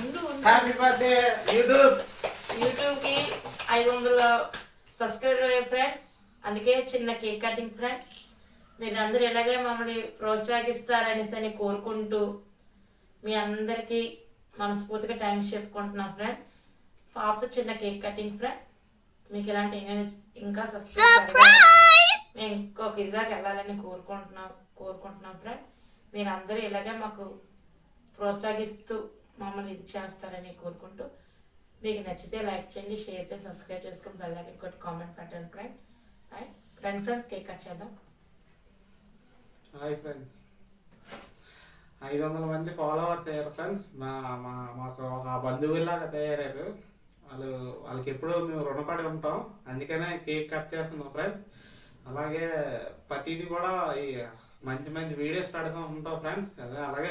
Happy birthday YouTube. యూట్యూబ్కి 500 subscriber అయ్యే friends. అందుకే చిన్న కేక్ కటింగ్ ఫ్రెండ్స్. మీరు అందరూ ఎలాగే మమ్మల్ని ప్రోత్సహిస్తారనేసి కోరుకుంటూ మీ అందరికీ మనస్ఫూర్తిగా థ్యాంక్స్ చెప్పుకుంటున్నాం ఫ్రెండ్. పాపతో చిన్న కేక్ కటింగ్ ఫ్రెండ్. మీకు ఇలాంటి ఇంకా సబ్స్క్రైబ్ మేము ఇంకొక ఇదిగా వెళ్ళాలని కోరుకుంటున్నాం ఫ్రెండ్. మీరు అందరూ ఇలాగే మాకు ప్రోత్సహిస్తూ మమ్మల్ని ఇది చేస్తారని కోరుకుంటూ మీకు నచ్చితే లైక్ చేయండి, షేర్ చేయండి, సబ్స్క్రైబ్ చేసుకొని బెల్ ఐకాన్ కొట్టి కామెంట్ పెట్టండి ఫ్రెండ్. ఫ్రెండ్స్ కేక్ కట్ చేద్దాం. హాయ్ ఫ్రెండ్స్, 500 మంది ఫాలోవర్స్ అయ్యారు ఫ్రెండ్స్. మాకు ఒక బంధువులాగా తయారయ్యారు. వాళ్ళకి ఎప్పుడూ మేము రుణపడి ఉంటాం. అందుకనే కేక్ కట్ చేస్తున్నాం ఫ్రెండ్స్. అలాగే ప్రతిదీ కూడా మంచి మంచి వీడియోస్ పెడతా ఉంటాం ఫ్రెండ్స్. అదే అలాగే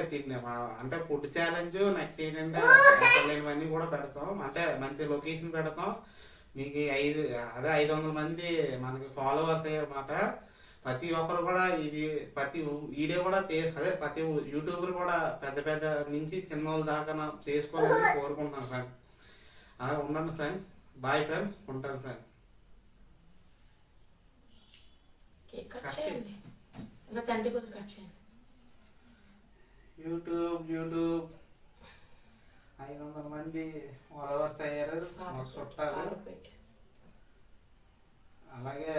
అంటే ఫుడ్ ఛాలెంజ్, నెక్స్ట్ ఏంటంటే లేనివన్నీ కూడా పెడతాం. అంటే మంచి లొకేషన్ పెడతాం. మీకు 500 మంది మనకి ఫాలోవర్స్ అయ్యారన్నమాట. ప్రతి ఒక్కరు కూడా ప్రతి వీడియో కూడా ప్రతి యూట్యూబర్ కూడా పెద్ద పెద్ద నుంచి చిన్న వాళ్ళ దాకా చేసుకోవాలని కోరుకుంటున్నాను ఫ్రెండ్స్. అలా ఉండండి ఫ్రెండ్స్. బాయ్ ఫ్రెండ్స్, ఉంటాను ఫ్రెండ్స్. యూట్యూబ్ 500 మంది ఫాలోవర్స్ అయ్యారు, మాకు చుట్టాలు. అలాగే